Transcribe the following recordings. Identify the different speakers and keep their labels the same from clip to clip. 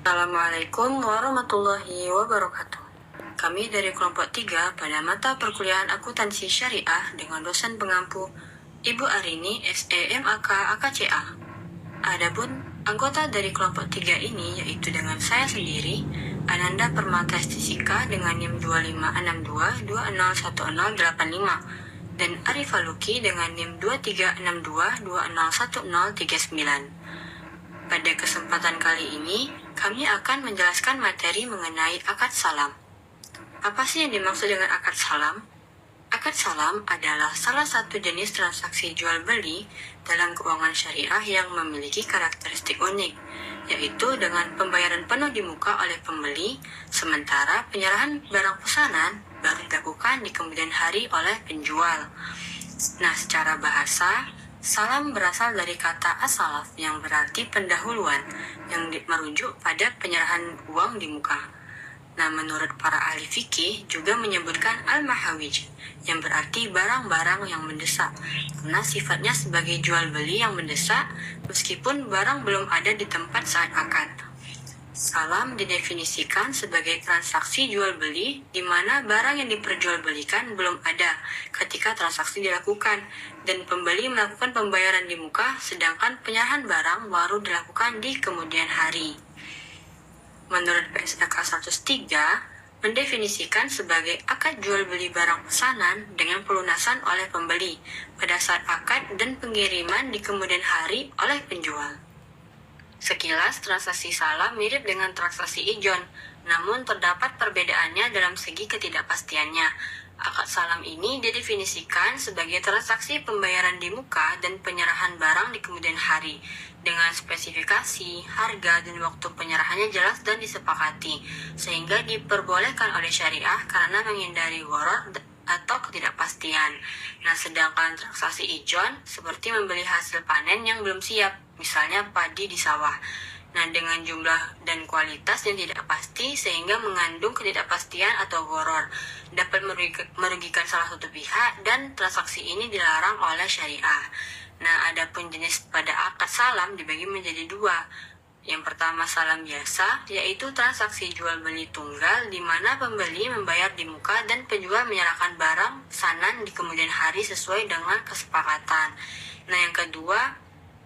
Speaker 1: Assalamualaikum warahmatullahi wabarakatuh. Kami dari kelompok 3 pada mata perkuliahan akuntansi syariah dengan dosen pengampu Ibu Arini SEMAK AKCA. Adapun anggota dari kelompok 3 ini yaitu dengan saya sendiri, Ananda Permata Estisika dengan NIM 2562201085 dan Arif Faluki dengan NIM 2362201039. Pada kesempatan kali ini, kami akan menjelaskan materi mengenai akad salam. Apa sih yang dimaksud dengan akad salam? Akad salam adalah salah satu jenis transaksi jual-beli dalam keuangan syariah yang memiliki karakteristik unik, yaitu dengan pembayaran penuh di muka oleh pembeli, sementara penyerahan barang pesanan baru dilakukan di kemudian hari oleh penjual. Nah, secara bahasa, salam berasal dari kata as-salaf yang berarti pendahuluan yang merujuk pada penyerahan uang di muka. Nah, menurut para ahli fikih juga menyebutkan al-mahawij yang berarti barang-barang yang mendesak karena sifatnya sebagai jual beli yang mendesak meskipun barang belum ada di tempat saat akad. Salam didefinisikan sebagai transaksi jual beli di mana barang yang diperjualbelikan belum ada ketika transaksi dilakukan dan pembeli melakukan pembayaran di muka sedangkan penyerahan barang baru dilakukan di kemudian hari. Menurut PSAK 103 mendefinisikan sebagai akad jual beli barang pesanan dengan pelunasan oleh pembeli pada saat akad dan pengiriman di kemudian hari oleh penjual. Sekilas, transaksi salam mirip dengan transaksi ijon, namun terdapat perbedaannya dalam segi ketidakpastiannya. Akad salam ini didefinisikan sebagai transaksi pembayaran di muka dan penyerahan barang di kemudian hari, dengan spesifikasi, harga, dan waktu penyerahannya jelas dan disepakati, sehingga diperbolehkan oleh syariah karena menghindari gharar atau ketidakpastian. Nah, sedangkan transaksi ijon seperti membeli hasil panen yang belum siap, misalnya padi di sawah. Nah, dengan jumlah dan kualitas yang tidak pasti sehingga mengandung ketidakpastian atau gharar, dapat merugikan salah satu pihak dan transaksi ini dilarang oleh syariah. Nah, adapun jenis pada akad salam dibagi menjadi dua. Yang pertama salam biasa, yaitu transaksi jual beli tunggal di mana pembeli membayar di muka dan penjual menyerahkan barang pesanan di kemudian hari sesuai dengan kesepakatan. Nah, yang kedua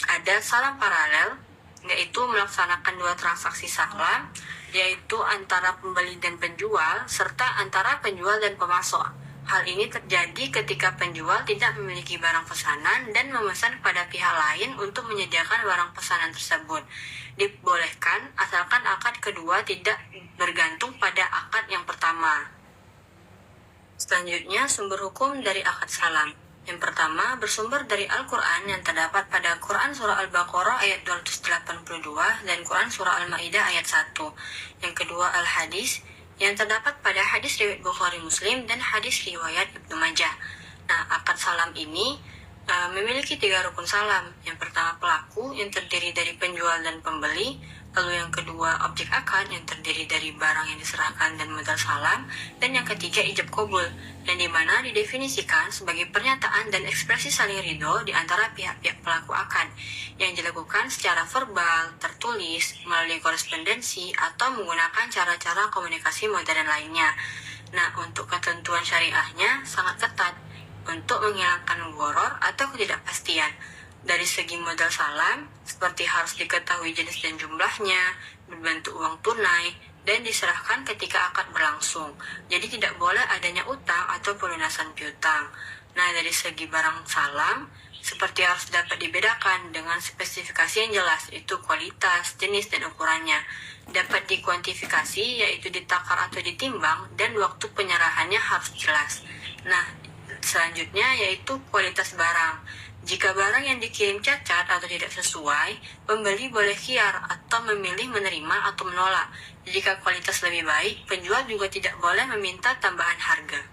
Speaker 1: ada salam paralel, yaitu melaksanakan dua transaksi salam, yaitu antara pembeli dan penjual serta antara penjual dan pemasok. Hal ini terjadi ketika penjual tidak memiliki barang pesanan dan memesan pada pihak lain untuk menyediakan barang pesanan tersebut. Dibolehkan asalkan akad kedua tidak bergantung pada akad yang pertama. Selanjutnya, sumber hukum dari akad salam. Yang pertama, bersumber dari Al-Quran yang terdapat pada Quran Surah Al-Baqarah ayat 282 dan Quran Surah Al-Ma'idah ayat 1. Yang kedua, Al-Hadis yang terdapat pada hadis riwayat Bukhari Muslim dan hadis riwayat Ibnu Majah. Nah, akad salam ini memiliki 3 rukun salam. Yang pertama pelaku yang terdiri dari penjual dan pembeli, lalu yang kedua objek akad yang terdiri dari barang yang diserahkan dan modal salam, dan yang ketiga ijab qabul, yang dimana didefinisikan sebagai pernyataan dan ekspresi saling ridho di antara pihak-pihak pelaku akad yang dilakukan secara verbal, tertulis, melalui korespondensi, atau menggunakan cara-cara komunikasi modern lainnya. Nah, untuk ketentuan syariahnya sangat ketat untuk menghilangkan gharar atau ketidakpastian. Dari segi modal salam, seperti harus diketahui jenis dan jumlahnya, berbentuk uang tunai, dan diserahkan ketika akad berlangsung. Jadi tidak boleh adanya utang atau pelunasan piutang. Nah, dari segi barang salam, seperti harus dapat dibedakan dengan spesifikasi yang jelas, itu kualitas, jenis, dan ukurannya. Dapat dikuantifikasi, yaitu ditakar atau ditimbang, dan waktu penyerahannya harus jelas. Nah, selanjutnya yaitu kualitas barang. Jika barang yang dikirim cacat atau tidak sesuai, pembeli boleh khiar atau memilih menerima atau menolak. Jika kualitas lebih baik, penjual juga tidak boleh meminta tambahan harga.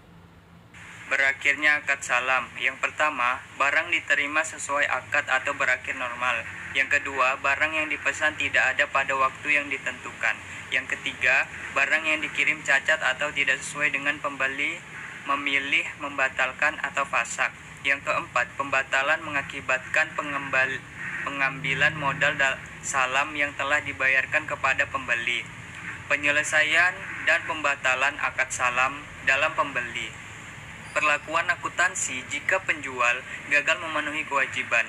Speaker 2: Berakhirnya akad salam. Yang pertama, barang diterima sesuai akad atau berakhir normal. Yang kedua, barang yang dipesan tidak ada pada waktu yang ditentukan. Yang ketiga, barang yang dikirim cacat atau tidak sesuai dengan pembeli memilih membatalkan atau fasak. Yang keempat, pembatalan mengakibatkan pengambilan modal salam yang telah dibayarkan kepada pembeli. Penyelesaian dan pembatalan akad salam dalam pembeli. Perlakuan akuntansi jika penjual gagal memenuhi kewajiban.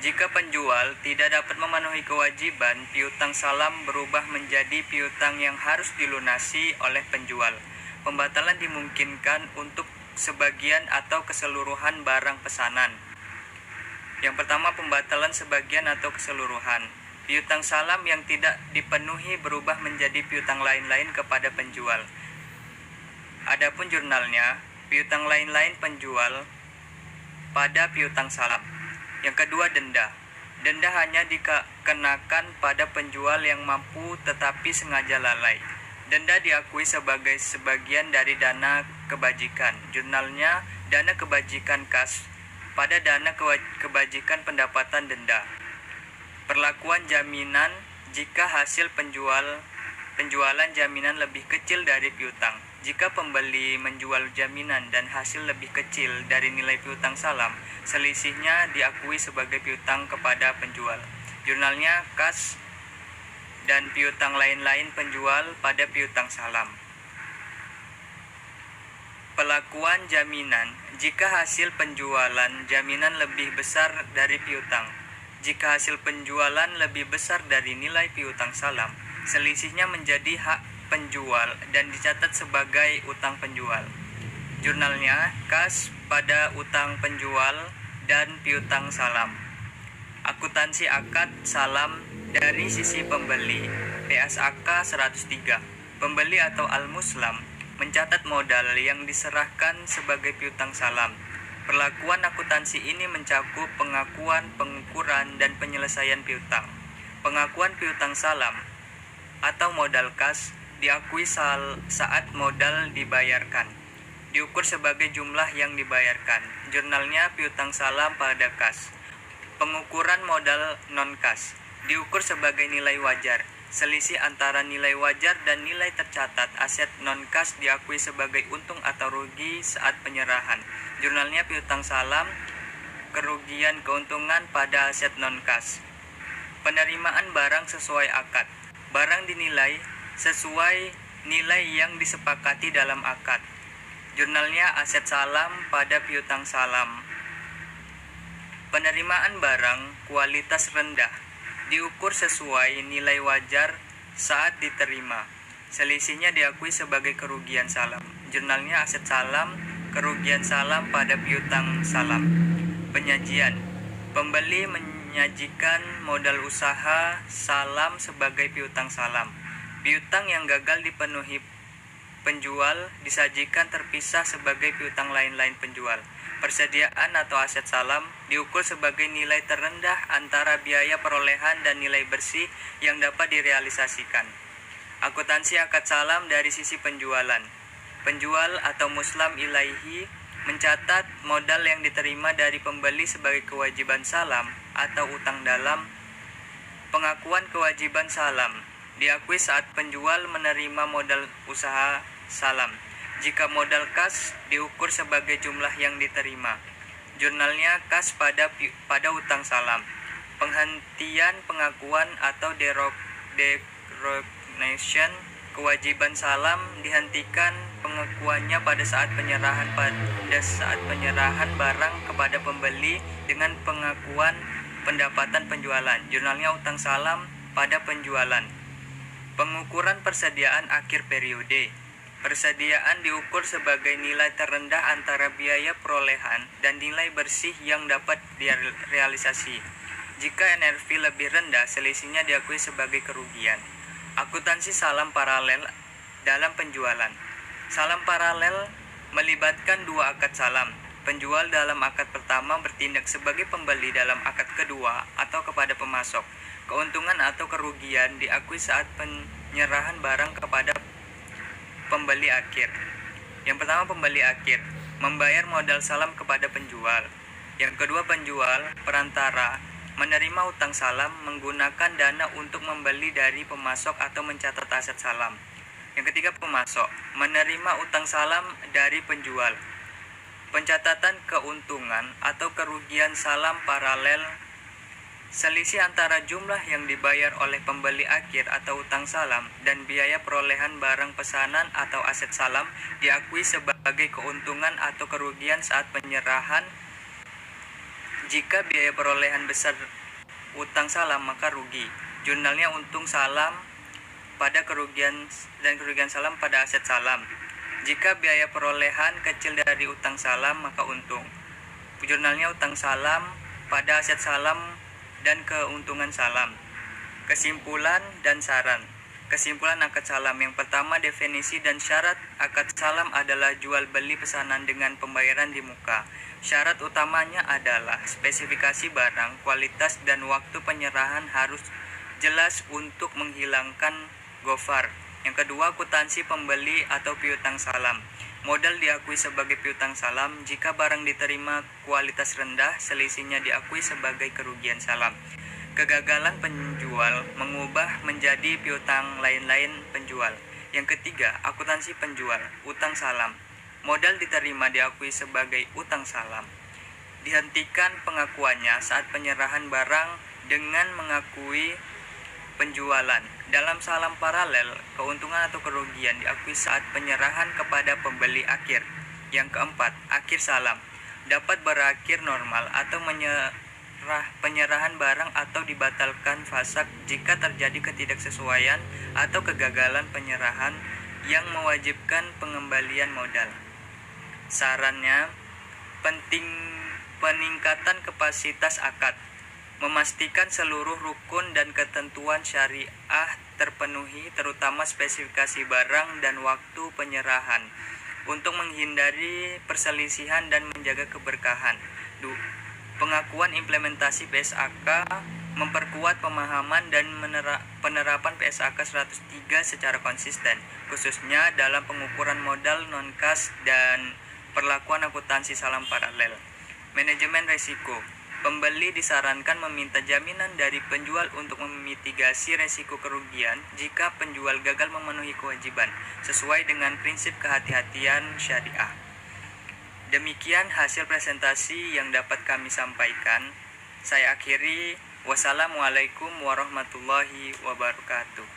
Speaker 2: Jika penjual tidak dapat memenuhi kewajiban, piutang salam berubah menjadi piutang yang harus dilunasi oleh penjual. Pembatalan dimungkinkan untuk sebagian atau keseluruhan barang pesanan. Yang pertama, pembatalan sebagian atau keseluruhan. Piutang salam yang tidak dipenuhi berubah menjadi piutang lain-lain kepada penjual. Adapun jurnalnya, piutang lain-lain penjual pada piutang salam. Yang kedua, denda. Denda hanya dikenakan pada penjual yang mampu tetapi sengaja lalai. Denda diakui sebagai sebagian dari dana kebajikan. Jurnalnya, dana kebajikan kas pada dana kebajikan pendapatan denda. Perlakuan jaminan jika hasil penjualan jaminan lebih kecil dari piutang. Jika pembeli menjual jaminan dan hasil lebih kecil dari nilai piutang salam, selisihnya diakui sebagai piutang kepada penjual. Jurnalnya, kas dan piutang lain-lain penjual pada piutang salam. Pelakuan jaminan jika hasil penjualan jaminan lebih besar dari piutang. Jika hasil penjualan lebih besar dari nilai piutang salam, selisihnya menjadi hak penjual dan dicatat sebagai utang penjual. Jurnalnya, kas pada utang penjual dan piutang salam. Akuntansi akad salam dari sisi pembeli. PSAK 103. Pembeli atau al-muslam mencatat modal yang diserahkan sebagai piutang salam. Perlakuan akuntansi ini mencakup pengakuan, pengukuran, dan penyelesaian piutang. Pengakuan piutang salam atau modal kas diakui saat modal dibayarkan. Diukur sebagai jumlah yang dibayarkan. Jurnalnya, piutang salam pada kas. Pengukuran modal non-kas diukur sebagai nilai wajar. Selisih antara nilai wajar dan nilai tercatat aset non-kas diakui sebagai untung atau rugi saat penyerahan. Jurnalnya, piutang salam, kerugian keuntungan pada aset non-kas. Penerimaan barang sesuai akad. Barang dinilai sesuai nilai yang disepakati dalam akad. Jurnalnya, aset salam pada piutang salam. Penerimaan barang kualitas rendah diukur sesuai nilai wajar saat diterima. Selisihnya diakui sebagai kerugian salam. Jurnalnya, aset salam, kerugian salam pada piutang salam. Penyajian. Pembeli menyajikan modal usaha salam sebagai piutang salam. Piutang yang gagal dipenuhi penjual disajikan terpisah sebagai piutang lain-lain penjual. Persediaan atau aset salam diukur sebagai nilai terendah antara biaya perolehan dan nilai bersih yang dapat direalisasikan. Akuntansi akad salam dari sisi penjualan. Penjual atau muslam ilaihi mencatat modal yang diterima dari pembeli sebagai kewajiban salam atau utang dalam. Pengakuan kewajiban salam diakui saat penjual menerima modal usaha salam. Jika modal kas diukur sebagai jumlah yang diterima. Jurnalnya, kas pada utang salam. Penghentian pengakuan atau derogation kewajiban salam dihentikan pengakuannya pada saat penyerahan barang kepada pembeli dengan pengakuan pendapatan penjualan. Jurnalnya, utang salam pada penjualan. Pengukuran persediaan akhir periode. Persediaan diukur sebagai nilai terendah antara biaya perolehan dan nilai bersih yang dapat direalisasi. Jika NRV lebih rendah, selisihnya diakui sebagai kerugian. Akuntansi salam paralel dalam penjualan. Salam paralel melibatkan dua akad salam. Penjual dalam akad pertama bertindak sebagai pembeli dalam akad kedua atau kepada pemasok. Keuntungan atau kerugian diakui saat penyerahan barang kepada pembeli akhir. Yang pertama, pembeli akhir membayar modal salam kepada penjual. Yang kedua, penjual perantara menerima utang salam menggunakan dana untuk membeli dari pemasok atau mencatat aset salam. Yang ketiga, pemasok menerima utang salam dari penjual. Pencatatan keuntungan atau kerugian salam paralel Selisih antara jumlah yang dibayar oleh pembeli akhir atau utang salam dan biaya perolehan barang pesanan atau aset salam diakui sebagai keuntungan atau kerugian saat penyerahan. Jika biaya perolehan besar utang salam maka rugi. Jurnalnya untung salam pada kerugian salam pada aset salam. Jika biaya perolehan kecil dari utang salam maka untung. Jurnalnya utang salam pada aset salam dan keuntungan salam. Kesimpulan dan saran. Kesimpulan akad salam. Yang pertama, definisi dan syarat akad salam adalah jual beli pesanan dengan pembayaran di muka. Syarat utamanya adalah spesifikasi barang, kualitas dan waktu penyerahan harus jelas untuk menghilangkan gofar. Yang kedua, akuntansi pembeli atau piutang salam. Modal diakui sebagai piutang salam. Jika barang diterima kualitas rendah, selisihnya diakui sebagai kerugian salam. Kegagalan penjual mengubah menjadi piutang lain-lain penjual. Yang ketiga, akuntansi penjual, utang salam. Modal diterima diakui sebagai utang salam. Dihentikan pengakuannya saat penyerahan barang dengan mengakui penjualan. Dalam salam paralel, keuntungan atau kerugian diakui saat penyerahan kepada pembeli akhir. Yang keempat, akhir salam dapat berakhir normal atau penyerahan barang atau dibatalkan fasak jika terjadi ketidaksesuaian atau kegagalan penyerahan yang mewajibkan pengembalian modal. Sarannya, peningkatan kapasitas akad. Memastikan seluruh rukun dan ketentuan syariah terpenuhi, terutama spesifikasi barang dan waktu penyerahan, untuk menghindari perselisihan dan menjaga keberkahan. Pengakuan implementasi PSAK, memperkuat pemahaman dan penerapan PSAK 103 secara konsisten, khususnya dalam pengukuran modal non-kas dan perlakuan akuntansi salam paralel. Manajemen risiko. Pembeli disarankan meminta jaminan dari penjual untuk memitigasi risiko kerugian jika penjual gagal memenuhi kewajiban, sesuai dengan prinsip kehati-hatian syariah. Demikian hasil presentasi yang dapat kami sampaikan. Saya akhiri. Wassalamualaikum warahmatullahi wabarakatuh.